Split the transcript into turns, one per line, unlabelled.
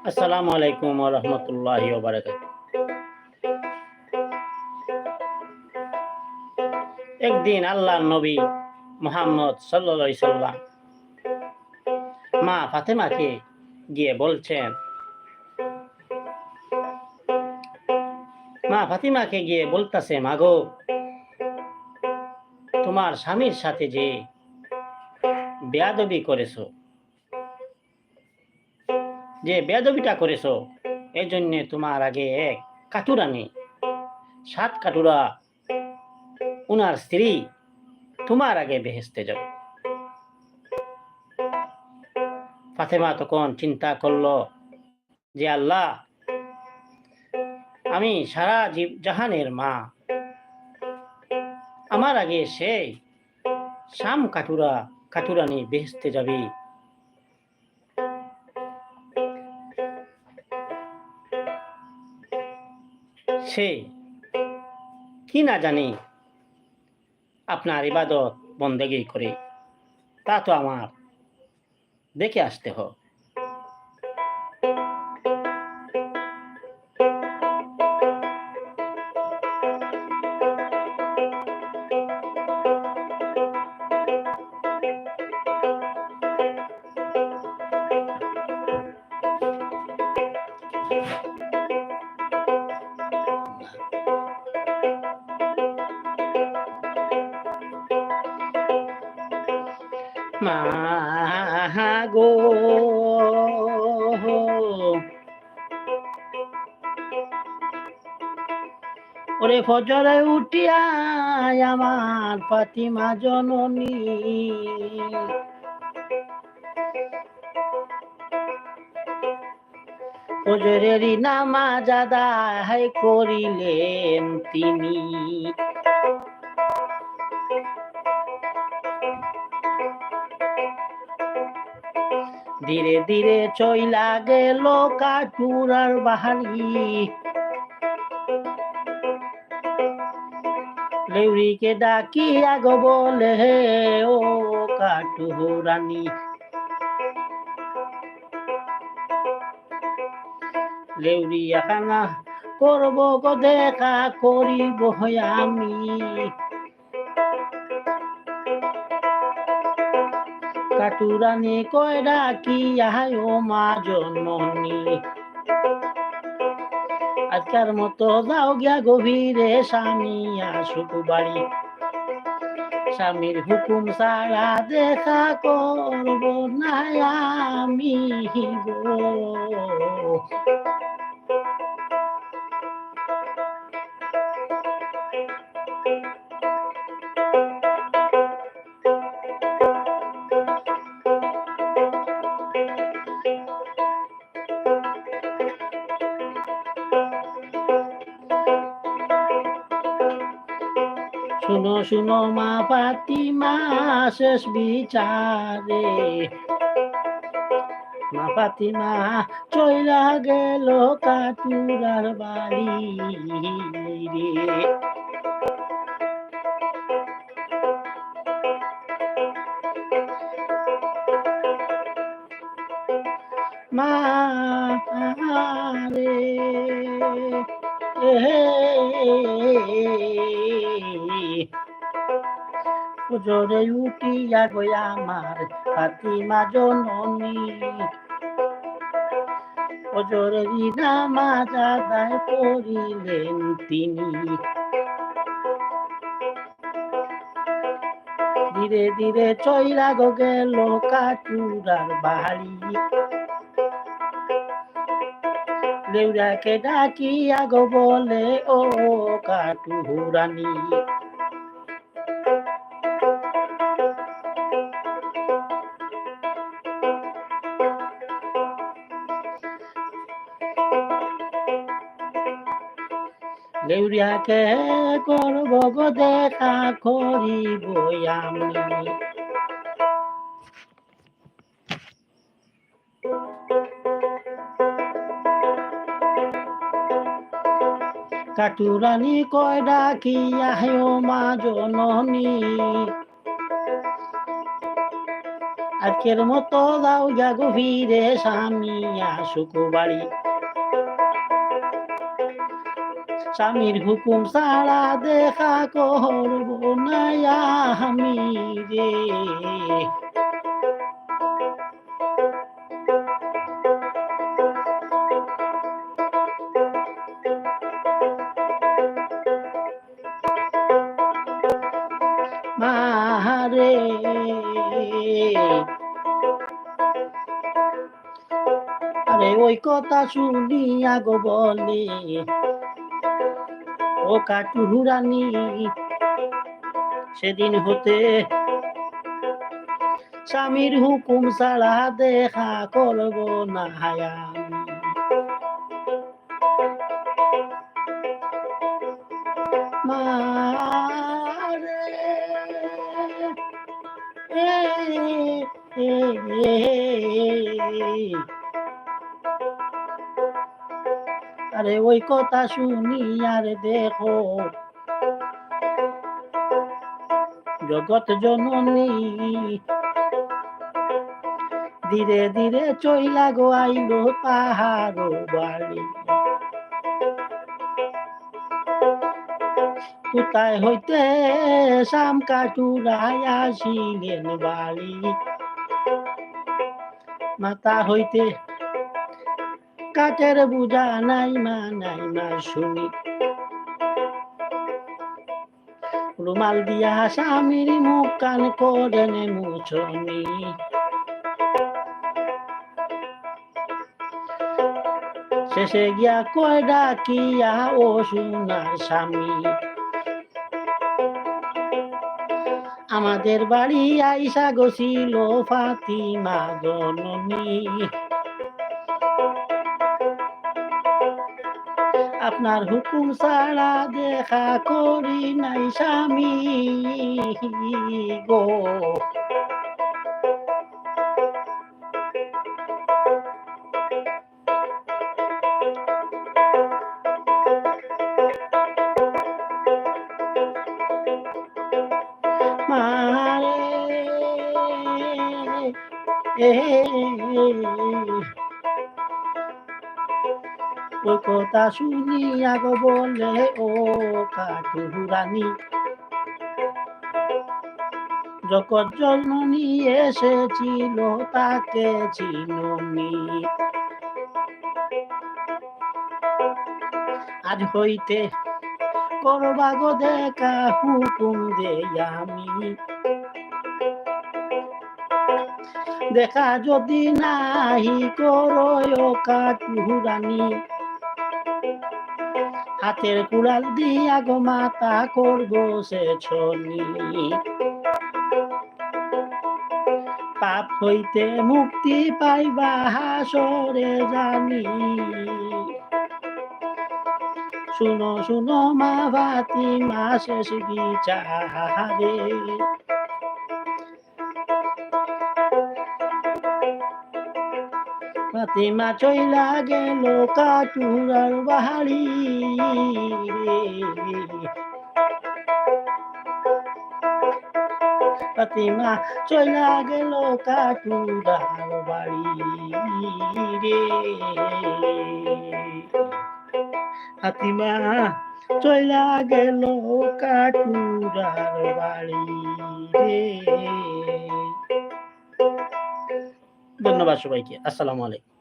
আসসালামু আলাইকুম ওয়া রাহমাতুল্লাহি ওয়া বারাকাতুহু। একদিন আল্লাহর নবী মুহাম্মদ সাল্লাল্লাহু আলাইহি সাল্লাম মা ফাতেমাকে গিয়ে বলছেন, মা ফাতিমাকে গিয়ে বলতাছে, মাগো, তোমার স্বামীর সাথে যে বেয়াদবি করেছো, যে বেয়াদবিটা করেছো, এজন্য তোমার আগে এক কাঠুরানি 7 কাঠুরা উনার স্ত্রী তোমার আগে বেহেশতে যাবে। ফাতেমা তখন চিন্তা করলো যে আল্লাহ, আমি সারা জাহানের মা, আমার আগে সেই শাম কাঠুরানি বেহেশতে যাবে। সে কি না জানি আপনার ইবাদত বন্দেগী করে, তা তো আমার দেখে আসতে হবে। মা গো, ওরে ফজরে উঠিয়া আমার ফাতিমা জননী ফজরেরই নামাজ আদায় করিলেন তিনি। ধীরে ধীরে চইলা গেল কাঠুরার বাহারি, লেউরিকে ডাকিয়া গো বলে, ও কাঠুরানি, লেউরিয়া খানা করব গো দেখা করিব আমি। কাঠুরানি কয় ডাকিয়া ও মা জননী, আজকার মতো যাও গিয়া গভীরে, স্বামী আসুক বাড়ি, স্বামীর হুকুম ছাড়া দেখা করব না আমি গো। শুনো শুনো মা ফাতিমা শেষ বিচারে, মা ফাতিমা চইলা গেল কাঠুরার বাড়ি রে। মা রে ফজরে উঠিয়া গয়া আমার ফাতিমা জননী, ফজরেরই নামাজ আদায় করিলেন তিনি। ধীরে ধীরে চইলা গো গেল কাঠুরার বাড়ি, লেউরাকে ডাকিয়া গো বলে, ও কাঠুরানি, লেউরিয়াকে করব গো দেখা করিব আমি। কাঠুরানি কয় ডাকিয়া ও মা জননী, আজকের মতো দাও জাগো ফিরে, স্বামী আসুক বাড়ি। স্বামীর হুকুম ছাড়া দেখা করব না আমি রে। মারে আরে ওই কথা শুনিয়া গো বলে ও কাটুরানি, সেদিন হতে স্বামীর হুকুম ছাড়া দেখা করব না আমি। মারে আরে ওই কথা শুনি আর দেখো জগৎ জননী ধীরে ধীরে চইলা গো আইলো পাহাড় বাড়ি। কোথায় হইতে শাম কাটুরাই আসিলেন বাড়ি। মাথা হইতে কাঠের বুঝা নাই মা শুনি। রুমাল দিয়া স্বামীর মুখ কান করেন মুছনি। শেষে গিয়া কয় ডাকিয়া ও সোনার স্বামী, আমাদের বাড়ি আইসা গছিল ফাতিমা জননী। আপনার হুকুম ছাড়া দেখা করি নাই স্বামী গো। ওই কথা শুনিয়া গো বলে ও কাটুরানি, জগৎ জননী এসেছিল তাকে চিননি। আজ হইতে করবা গো দেখা হুকুম দেই আমি। দেখা যদি নাহি করো কাটুরানি, হাতের কুড়াল দিয়া গো মাথা করবো সে ছনি। পাপ হইতে মুক্তি পাইবা হাসরে জানি। শুনো শুনো মা ফাতিমা শেষ বিচারে। ফাতিমা চইলা গেল কাটুরার বাড়ি রে। ফাতিমা চইলা গেল কাটুরার বাড়ি রে। ফাতিমা চইলা গেল কাটুরার বাড়ি রে। ধন্যবাদ সবাইকে। আসসালামু আলাইকুম।